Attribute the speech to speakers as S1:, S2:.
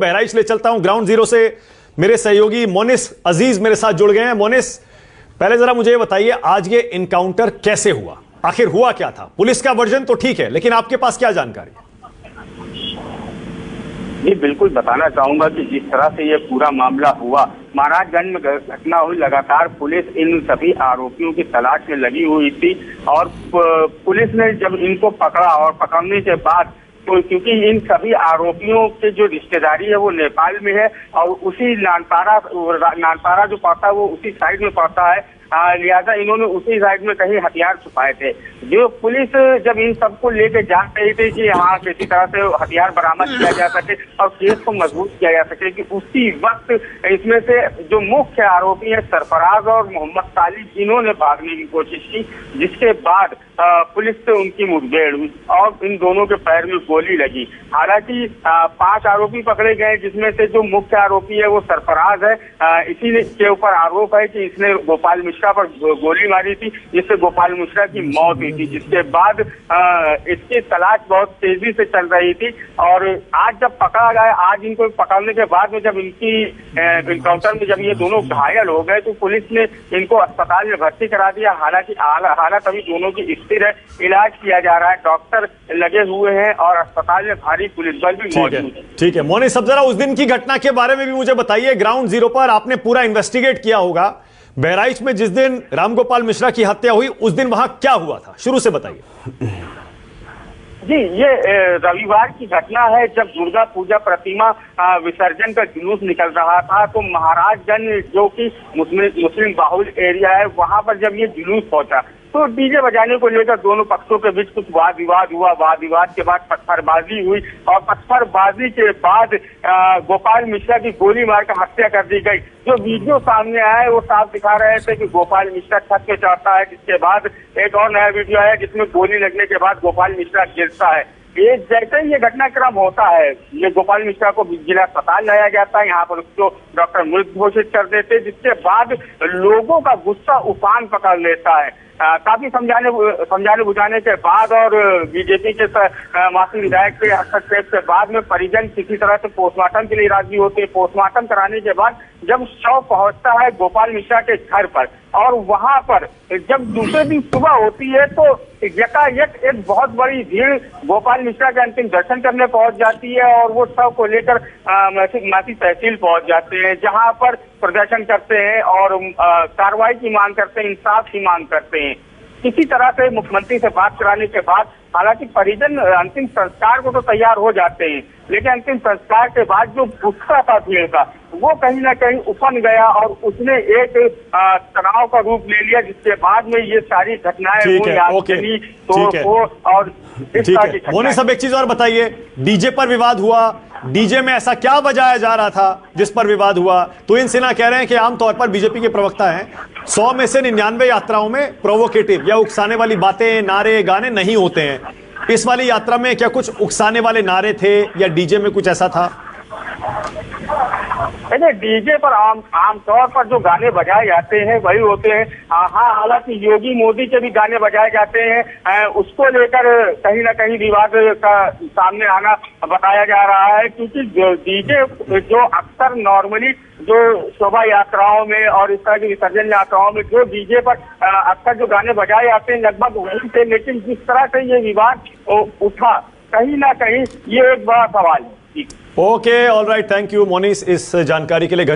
S1: बहराइच ले चलता हूं ग्राउंड जीरो से। मेरे सहयोगी मोनिस अजीज मेरे साथ जुड़ गए हैं। मोनिस, पहले जरा मुझे बताइए, आज ये इनकाउंटर कैसे हुआ, आखिर हुआ क्या था? पुलिस का वर्जन तो ठीक है, लेकिन आपके पास क्या जानकारी है?
S2: जी बिल्कुल बताना चाहूंगा कि जिस तरह से ये पूरा मामला हुआ, महाराजगंज में घटना हुई, लगातार पुलिस इन सभी आरोपियों की तलाश में लगी हुई थी और पुलिस ने जब इनको पकड़ा और पकड़ने के बाद तो क्योंकि इन सभी आरोपियों के जो रिश्तेदारी है वो नेपाल में है और उसी नानपारा जो पड़ता है वो उसी साइड में पड़ता है, लिहाजा इन्होंने उसी साइड में कहीं हथियार छुपाए थे। जो पुलिस जब इन सबको लेके जा रही थी कि यहाँ किसी तरह से हथियार बरामद किया जा सके और केस को मजबूत किया जा सके, कि उसी वक्त इसमें से जो मुख्य आरोपी है सरफराज और मोहम्मद तालिब, इन्होंने भागने की कोशिश की, जिसके बाद पुलिस से उनकी मुठभेड़ हुई और इन दोनों के पैर में गोली लगी। हालांकि 5 आरोपी पकड़े गए, जिसमें से जो मुख्य आरोपी है वो सरफराज है। इसी के ऊपर आरोप है कि इसने गोपाल मिश्रा पर गोली मारी थी, जिससे गोपाल मिश्रा की मौत हुई थी। जिसके बाद इसकी तलाश बहुत तेजी से चल रही थी और आज जब पकड़ा गया, आज इनको पकड़ने के बाद में जब इनकी इनकाउंटर में जब ये दोनों घायल हो गए तो पुलिस ने इनको अस्पताल में भर्ती करा दिया। हालांकि हालत अभी दोनों की स्थिर है, इलाज किया जा रहा है, डॉक्टर लगे हुए हैं और अस्पताल में भारी पुलिस बल भी मौजूद है।
S1: ठीक है मोनिस, अब जरा उस दिन की घटना के बारे में भी मुझे बताइए। ग्राउंड जीरो पर आपने पूरा इन्वेस्टिगेट किया होगा, बहराइच में जिस दिन रामगोपाल मिश्रा की हत्या हुई उस दिन वहां क्या हुआ था, शुरू से बताइए।
S2: जी, ये रविवार की घटना है जब दुर्गा पूजा प्रतिमा विसर्जन का जुलूस निकल रहा था, तो महाराजगंज जो कि मुस्लिम बाहुल एरिया है, वहां पर जब ये जुलूस पहुंचा तो डीजे बजाने को लेकर दोनों पक्षों के बीच कुछ वाद विवाद हुआ। वाद विवाद के बाद पत्थरबाजी हुई और पत्थरबाजी के बाद गोपाल मिश्रा की गोली मारकर हत्या कर दी गई। जो वीडियो सामने आया है वो साफ दिखा रहे थे कि गोपाल मिश्रा छत पे चढ़ता है, जिसके बाद एक और नया वीडियो आया जिसमें गोली लगने के बाद गोपाल मिश्रा गिरता है। ये जैसे ही ये घटनाक्रम होता है, ये गोपाल मिश्रा को जिला अस्पताल लाया जाता है, यहाँ पर उसको डॉक्टर मृत घोषित कर देते, जिसके बाद लोगों का गुस्सा उफान पकड़ लेता है। काफी समझाने बुझाने के बाद और बीजेपी के मासी विधायक के हस्तक्षेप के बाद में परिजन किसी तरह से पोस्टमार्टम के लिए राजी होते हैं। पोस्टमार्टम कराने के बाद जब शव पहुंचता है गोपाल मिश्रा के घर पर और वहां पर जब दूसरे दिन सुबह होती है तो यकायक एक बहुत बड़ी भीड़ गोपाल मिश्रा के अंतिम दर्शन करने पहुंच जाती है और वो शव को लेकर मासी तहसील पहुंच जाते हैं, जहां पर प्रदर्शन करते हैं और कार्रवाई की मांग करते हैं, इंसाफ की मांग करते हैं। किसी तरह से मुख्यमंत्री से बात कराने के बाद हालांकि परिजन अंतिम संस्कार को तो तैयार हो जाते हैं, लेकिन अंतिम संस्कार के बाद जो गुस्सा था भीड़ का वो कहीं ना कहीं उफन गया और उसने एक तनाव का रूप ले लिया, जिसके बाद में ये सारी घटनाएं हुई। और
S1: ठीक है मोनिस, सब एक चीज और बताइए, डीजे पर विवाद हुआ, डीजे में ऐसा क्या बजाया जा रहा था जिस पर विवाद हुआ? तुहिन सिन्हा कह रहे हैं कि आमतौर पर बीजेपी के प्रवक्ता हैं, 100 में से 99 यात्राओं में प्रोवोकेटिव या उकसाने वाली बातें, नारे, गाने नहीं होते हैं। इस वाली यात्रा में क्या कुछ उकसाने वाले नारे थे या डीजे में कुछ ऐसा था?
S2: डीजे पर आमतौर पर जो गाने बजाए जाते हैं वही होते हैं। हाँ, हालांकि योगी मोदी के भी गाने बजाए जाते हैं, उसको लेकर कहीं ना कहीं विवाद का सामने आना बताया जा रहा है, क्योंकि डीजे जो अक्सर नॉर्मली जो शोभा यात्राओं में और इस तरह की विसर्जन यात्राओं में जो डीजे पर अक्सर जो गाने बजाए जाते हैं लगभग वही थे, लेकिन जिस तरह से ये विवाद उठा कहीं ना कहीं ये एक बड़ा सवाल है।
S1: Okay, all right, thank you Monis इस जानकारी के लिए।